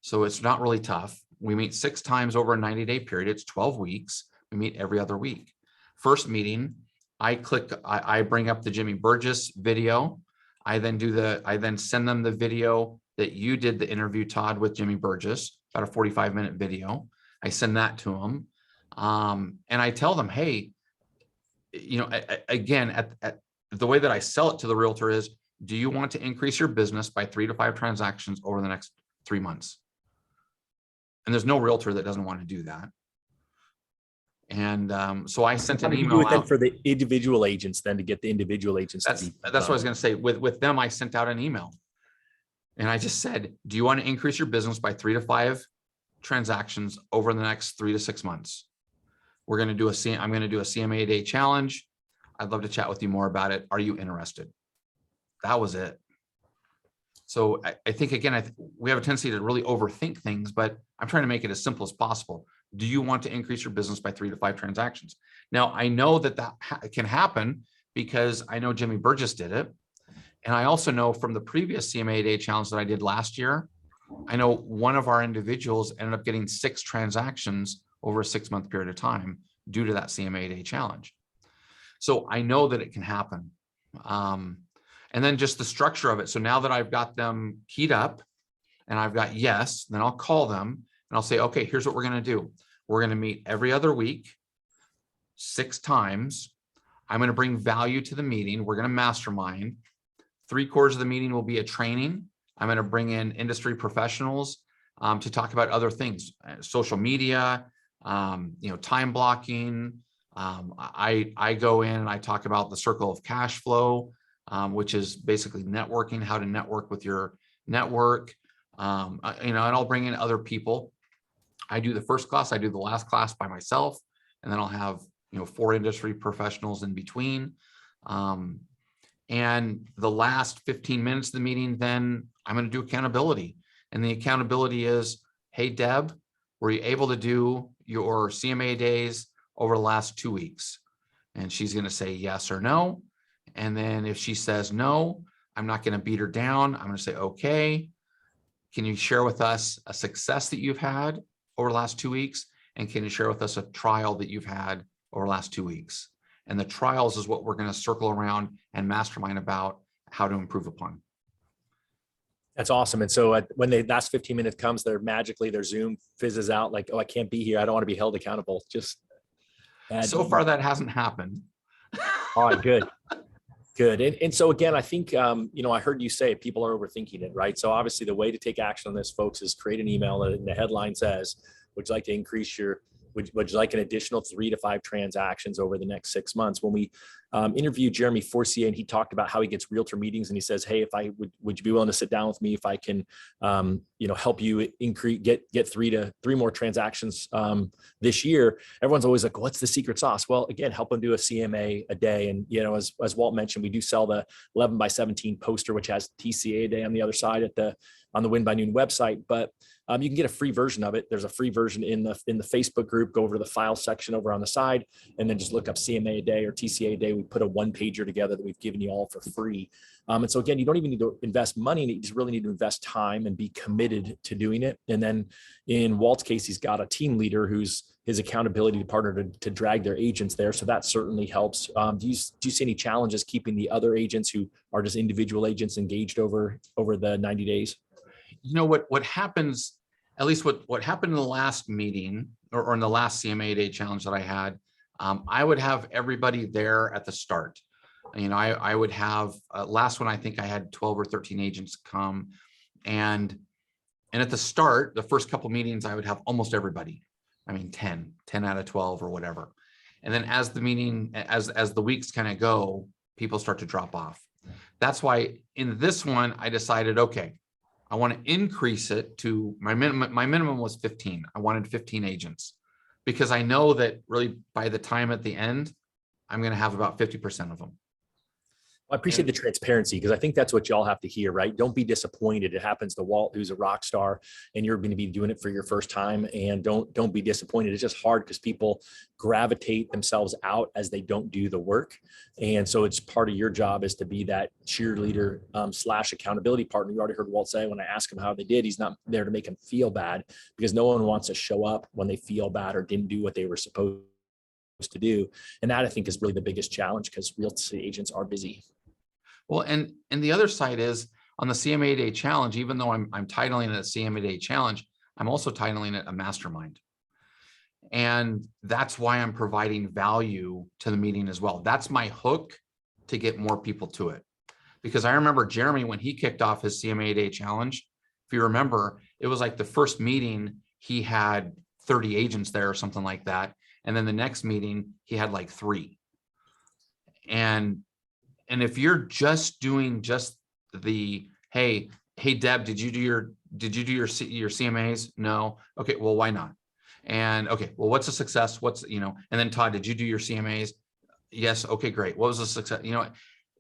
So it's not really tough. We meet 6 times over a 90-day period. It's 12 weeks. We meet every other week. First meeting, I bring up the Jimmy Burgess video. I then send them the video that you did the interview, Todd, with Jimmy Burgess, about a 45-minute video. I send that to them. And I tell them, hey, again, at the way that I sell it to the realtor is, do you want to increase your business by 3 to 5 transactions over the next 3 months? And there's no realtor that doesn't want to do that. And so I sent an email out for the individual agents, then, to get the individual agents. That's what I was going to say. With them, I sent out an email, and I just said, do you want to increase your business by 3 to 5 transactions over the next 3 to 6 months? I'm going to do a CMA Day Challenge. I'd love to chat with you more about it. Are you interested? That was it. So I think, again, we have a tendency to really overthink things, but I'm trying to make it as simple as possible. Do you want to increase your business by 3 to 5 transactions? Now, I know that can happen because I know Jimmy Burgess did it. And I also know from the previous CMA Day challenge that I did last year, I know one of our individuals ended up getting 6 transactions over a 6-month period of time due to that CMA Day challenge. So I know that it can happen. And then just the structure of it. So now that I've got them keyed up and I've got yes, then I'll call them and I'll say, okay, here's what we're going to do. We're going to meet every other week, 6 times. I'm going to bring value to the meeting. We're going to mastermind. 3/4 of the meeting will be a training. I'm going to bring in industry professionals to talk about other things, social media, time blocking. I go in and I talk about the circle of cash flow, which is basically networking, how to network with your network. And I'll bring in other people. I do the first class, I do the last class by myself, and then I'll have 4 industry professionals in between. And the last 15 minutes of the meeting, then I'm going to do accountability. And the accountability is, hey, Deb, were you able to do your CMA days over the last 2 weeks? And she's going to say yes or no. And then if she says no, I'm not going to beat her down. I'm going to say, okay, can you share with us a success that you've had over the last 2 weeks? And can you share with us a trial that you've had over the last 2 weeks? And the trials is what we're going to circle around and mastermind about how to improve upon. That's awesome. And so when the last 15 minutes comes, their Zoom fizzes out like, oh, I can't be here. I don't want to be held accountable. Just so far that hasn't happened. All right, good. Good. And so again, I think, I heard you say people are overthinking it, right? So obviously the way to take action on this, folks, is create an email and the headline says, would you like to increase would you like an additional 3 to 5 transactions over the next 6 months? When we interviewed Jeremy Forcier, and he talked about how he gets realtor meetings, and he says, hey, would you be willing to sit down with me if I can, help you increase, get 3 more transactions this year? Everyone's always like, what's the secret sauce? Well, again, help them do a CMA a day. And, as Walt mentioned, we do sell the 11 by 17 poster, which has TCA a day on the other side on the Win by Noon website, but you can get a free version of it. There's a free version in the Facebook group. Go over to the file section over on the side, and then just look up CMA a day or TCA a day. We put a 1-pager together that we've given you all for free. And so again, you don't even need to invest money in it. You just really need to invest time and be committed to doing it. And then in Walt's case, he's got a team leader who's his accountability partner to drag their agents there. So that certainly helps. Do you see any challenges keeping the other agents who are just individual agents engaged over the 90 days? What happens, at least what happened in the last meeting or in the last CMA Day challenge that I had, I would have everybody there at the start. I would have last one, I think I had 12 or 13 agents come, and at the start, the first couple meetings, I would have almost everybody. 10 out of 12 or whatever. And then as the meeting, as the weeks kind of go, people start to drop off. That's why in this one, I decided, okay, I want to increase it to my minimum. My minimum was 15. I wanted 15 agents because I know that really by the time at the end, I'm going to have about 50% of them. I appreciate the transparency, because I think that's what y'all have to hear, right? Don't be disappointed. It happens to Walt, who's a rock star, and you're going to be doing it for your first time. And don't be disappointed. It's just hard because people gravitate themselves out as they don't do the work. And so it's part of your job is to be that cheerleader / accountability partner. You already heard Walt say, when I ask him how they did, he's not there to make them feel bad, because no one wants to show up when they feel bad or didn't do what they were supposed to do. And that, I think, is really the biggest challenge, because real estate agents are busy. Well, and the other side is on the CMA Day challenge, even though I'm titling it a CMA Day challenge, I'm also titling it a mastermind. And that's why I'm providing value to the meeting as well. That's my hook to get more people to it. Because I remember Jeremy, when he kicked off his CMA Day challenge, if you remember, it was like the first meeting, he had 30 agents there or something like that. And then the next meeting, he had like 3. And if you're just doing the, hey, Deb, did you do your CMAs? No. Okay. Well, why not? And okay, well, what's a success? And then Todd, did you do your CMAs? Yes. Okay, great. What was the success?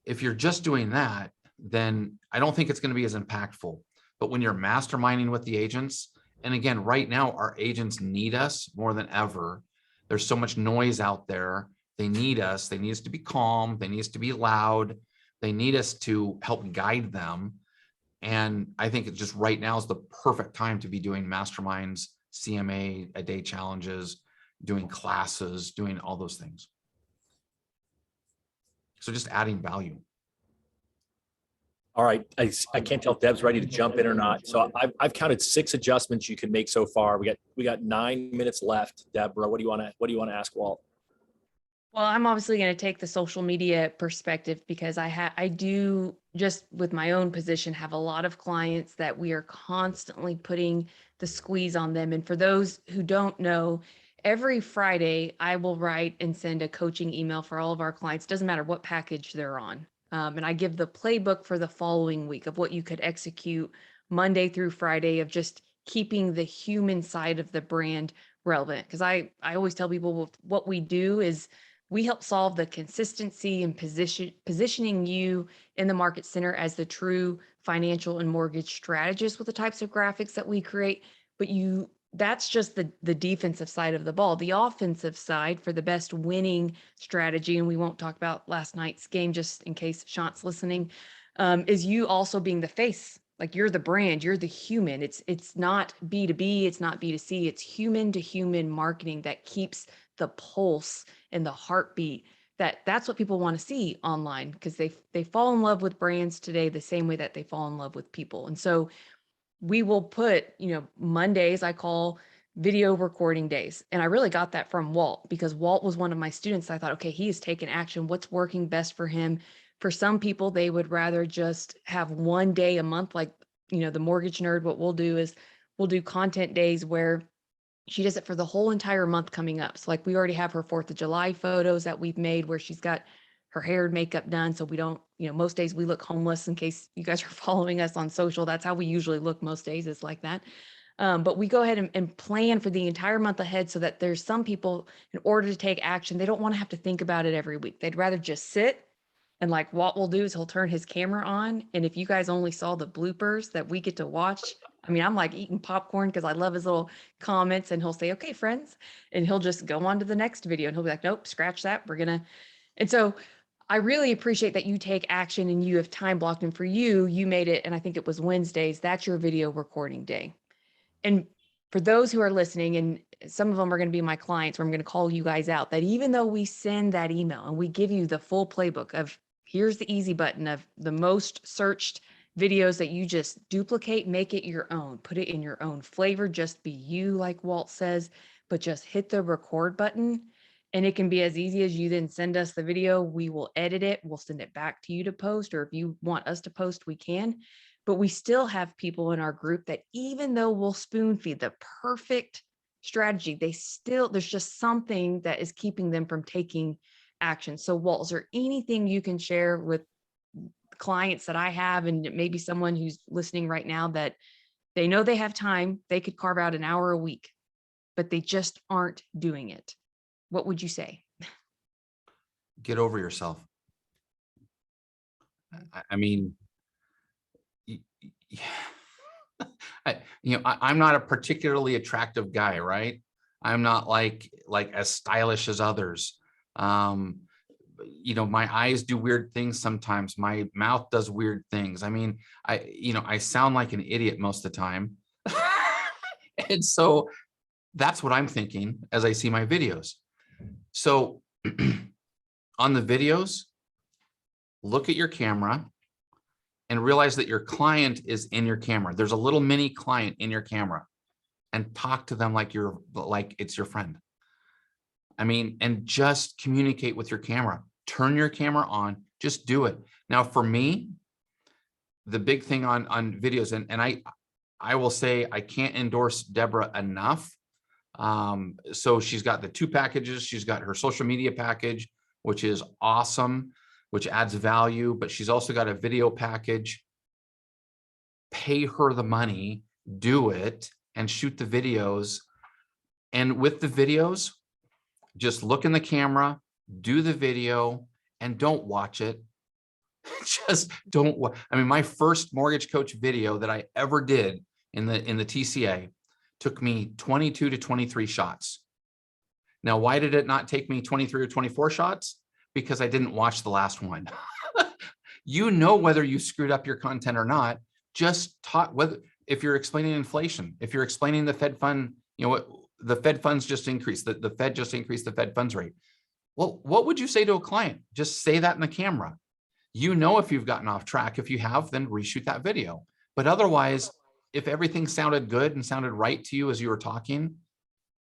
If you're just doing that, then I don't think it's going to be as impactful. But when you're masterminding with the agents, and again, right now, our agents need us more than ever. There's so much noise out there. They need us. They need us to be calm. They need us to be loud. They need us to help guide them. And I think it's just right now is the perfect time to be doing masterminds, CMA, a day challenges, doing classes, doing all those things. So just adding value. All right. I can't tell if Deb's ready to jump in or not. So I've counted 6 adjustments you can make so far. We got 9 minutes left. Deborah, what do you want to ask Walt? Well, I'm obviously going to take the social media perspective because I do, just with my own position, have a lot of clients that we are constantly putting the squeeze on them. And for those who don't know, every Friday I will write and send a coaching email for all of our clients. Doesn't matter what package they're on. And I give the playbook for the following week of what you could execute Monday through Friday of just keeping the human side of the brand relevant. Because I always tell people what we do is we help solve the consistency and positioning you in the market center as the true financial and mortgage strategist with the types of graphics that we create. But that's just the defensive side of the ball. The offensive side for the best winning strategy, and we won't talk about last night's game just in case Shant's listening, is you also being the face. Like you're the brand, you're the human. It's not B2B, it's not B2C, it's human to human marketing that keeps the pulse and the heartbeat. That's what people want to see online, because they fall in love with brands today the same way that they fall in love with people. And so we will put, Mondays I call video recording days. And I really got that from Walt, because Walt was one of my students. I thought, okay, he is taking action. What's working best for him? For some people, they would rather just have one day a month. Like, the mortgage nerd, what we'll do is we'll do content days where she does it for the whole entire month coming up. So like we already have her 4th of July photos that we've made where she's got her hair and makeup done. So we don't, most days we look homeless, in case you guys are following us on social. That's how we usually look most days, is like that. But we go ahead and plan for the entire month ahead, so that there's some people, in order to take action, they don't want to have to think about it every week. They'd rather just sit. And like what we'll do is he'll turn his camera on. And if you guys only saw the bloopers that we get to watch, I mean, I'm like eating popcorn because I love his little comments, and he'll say, okay, friends, and he'll just go on to the next video and he'll be like, nope, scratch that. And so I really appreciate that you take action and you have time blocked. And for you made it, and I think it was Wednesdays, that's your video recording day. And for those who are listening, and some of them are going to be my clients, where I'm going to call you guys out, that even though we send that email and we give you the full playbook of, here's the easy button of the most searched videos that you just duplicate, make it your own, put it in your own flavor, just be you, like Walt says, but just hit the record button. And it can be as easy as you then send us the video. We will edit it. We'll send it back to you to post, or if you want us to post, we can. But we still have people in our group that, even though we'll spoon feed the perfect strategy, there's just something that is keeping them from taking action. So Walt, is there anything you can share with clients that I have, and maybe someone who's listening right now, that they know they have time, they could carve out an hour a week, but they just aren't doing it? What would you say? Get over yourself. I mean, I'm not a particularly attractive guy, right? I'm not like as stylish as others. My eyes do weird things sometimes. My mouth does weird things. I mean, I sound like an idiot most of the time. And so that's what I'm thinking as I see my videos. So on the videos, look at your camera and realize that your client is in your camera. There's a little mini client in your camera, and talk to them like it's your friend. I mean, and just communicate with your camera. Turn your camera on, just do it. Now, for me, the big thing on videos, and I will say, I can't endorse Deborah enough. So she's got the 2 packages. She's got her social media package, which is awesome, which adds value, but she's also got a video package. Pay her the money, do it, and shoot the videos. And with the videos, just look in the camera, do the video, and don't watch it. Just don't. I mean, my first mortgage coach video that I ever did in the TCA took me 22 to 23 shots. Now, why did it not take me 23 or 24 shots? Because I didn't watch the last one. You know whether you screwed up your content or not. Just talk whether if you're explaining inflation, if you're explaining the Fed fund, you know what the Fed funds just increased, the Fed just increased the Fed funds rate. Well, what would you say to a client? Just say that in the camera. You know if you've gotten off track. If you have, then reshoot that video. But otherwise, if everything sounded good and sounded right to you as you were talking,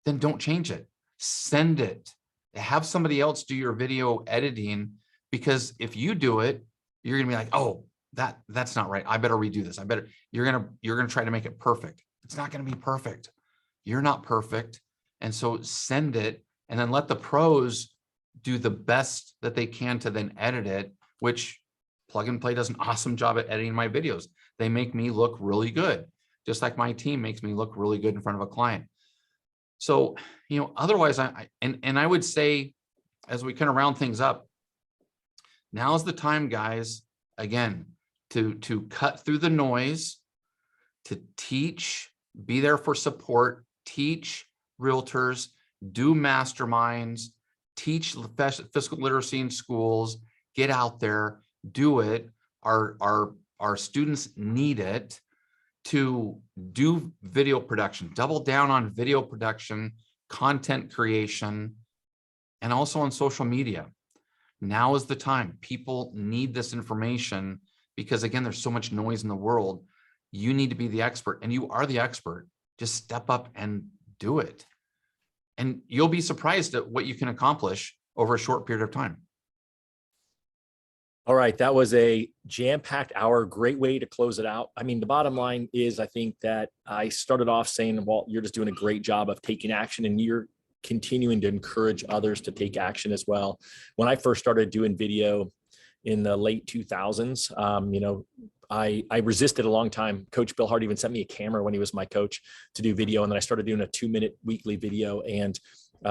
then don't change it. Send it. Have somebody else do your video editing, because if you do it, you're gonna be like, oh, that's not right. I better redo this. You're gonna try to make it perfect. It's not gonna be perfect. You're not perfect. And so send it, and then let the pros do the best that they can to then edit it, which Plug and Play does an awesome job at editing my videos. They make me look really good, just like my team makes me look really good in front of a client. So, you know, otherwise, I would say, as we kind of round things up, now's the time, guys, again, to cut through the noise, to teach, be there for support, teach realtors, do masterminds, teach fiscal literacy in schools, get out there, do it. Our students need it to do video production, double down on video production, content creation, and also on social media. Now is the time. People need this information because, again, there's so much noise in the world. You need to be the expert, and you are the expert. Just step up and do it. And you'll be surprised at what you can accomplish over a short period of time. All right. That was a jam-packed hour. Great way to close it out. I mean, the bottom line is, I think that I started off saying, Walt, you're just doing a great job of taking action, and you're continuing to encourage others to take action as well. When I first started doing video in the late 2000s, you know, I resisted a long time. Coach Bill Hart even sent me a camera when he was my coach to do video. And then I started doing a 2-minute weekly video. And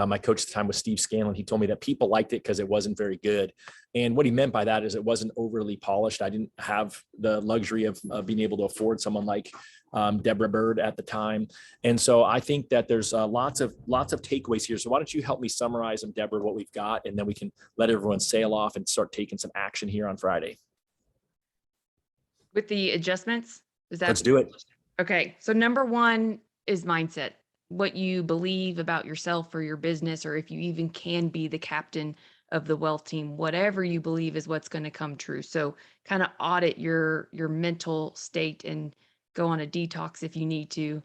my coach at the time was Steve Scanlon. He told me that people liked it because it wasn't very good. And what he meant by that is it wasn't overly polished. I didn't have the luxury of being able to afford someone like Deborah Bird at the time. And so I think that there's lots of takeaways here. So why don't you help me summarize them, Deborah, what we've got, and then we can let everyone sail off and start taking some action here on Friday. With the adjustments, is that? Let's do it. Okay. So number one is mindset. What you believe about yourself or your business, or if you even can be the captain of the wealth team, whatever you believe is what's going to come true. So kind of audit your mental state and go on a detox if you need to.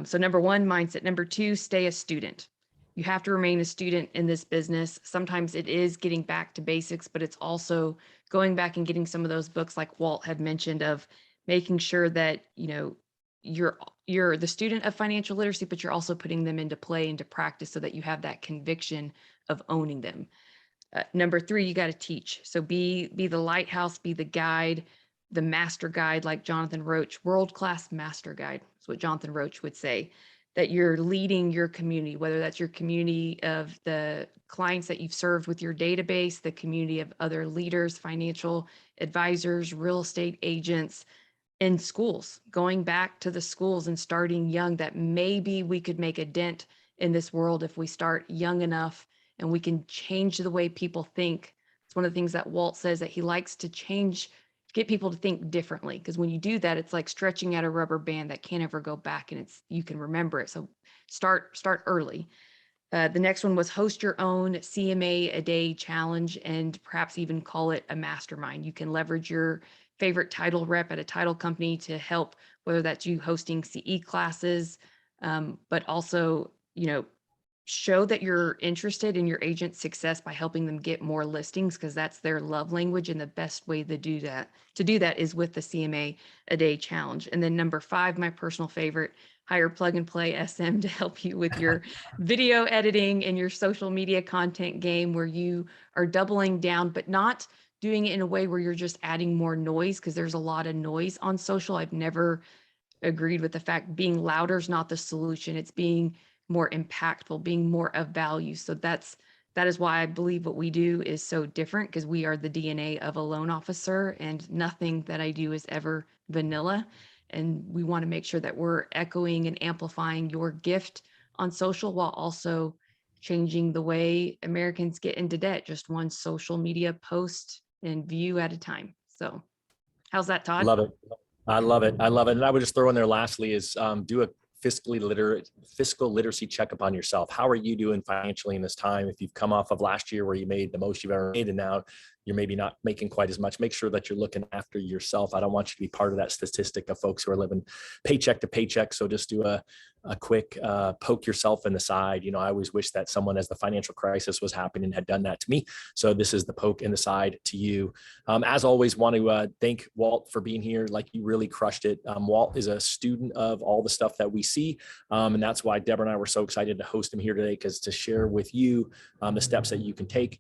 So number one, mindset. Number two, stay a student. You have to remain a student in this business. Sometimes it is getting back to basics, but it's also going back and getting some of those books like Walt had mentioned, of making sure that, you know, you're the student of financial literacy, but you're also putting them into play, into practice, so that you have that conviction of owning them. Number three, you got to teach. So be the lighthouse, be the guide, the master guide, like Jonathan Roach, world-class master guide. That's what Jonathan Roach would say, that you're leading your community, whether that's your community of the clients that you've served with your database, the community of other leaders, financial advisors, real estate agents, in schools, going back to the schools and starting young, that maybe we could make a dent in this world if we start young enough and we can change the way people think. It's one of the things that Walt says, that he likes to change, get people to think differently. Because when you do that, it's like stretching out a rubber band that can't ever go back, and you can remember it. So start early. The next one was host your own CMA a day challenge, and perhaps even call it a mastermind. You can leverage your favorite title rep at a title company to help, whether that's you hosting CE classes, but also, you know, show that you're interested in your agent's success by helping them get more listings, because that's their love language. And the best way to do that is with the CMA a day challenge. And then number five, my personal favorite, hire Plug and Play SM to help you with your video editing and your social media content game, where you are doubling down, but not doing it in a way where you're just adding more noise, because there's a lot of noise on social. I've never agreed with the fact being louder is not the solution. It's being more impactful, being more of value. So that's that is why I believe what we do is so different, because we are the DNA of a loan officer, and nothing that I do is ever vanilla. And we want to make sure that we're echoing and amplifying your gift on social, while also changing the way Americans get into debt, just one social media post and view at a time. So how's that, Todd? Love it. I love it. I love it. And I would just throw in there lastly is do a fiscal literacy checkup on yourself. How are you doing financially in this time? If you've come off of last year where you made the most you've ever made, and now you're maybe not making quite as much, make sure that you're looking after yourself. I don't want you to be part of that statistic of folks who are living paycheck to paycheck. So just do a quick poke yourself in the side. You know, I always wish that someone, as the financial crisis was happening, had done that to me. So this is the poke in the side to you. As always, want to thank Walt for being here. Like, you really crushed it. Walt is a student of all the stuff that we see. And that's why Deborah and I were so excited to host him here today, because to share with you the steps that you can take.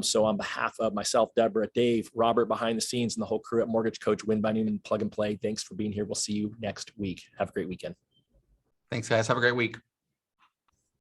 So on behalf of myself, Deborah, Dave, Robert behind the scenes, and the whole crew at Mortgage Coach, Win by Noon, and Plug and Play, thanks for being here. We'll see you next week. Have a great weekend. Thanks, guys. Have a great week.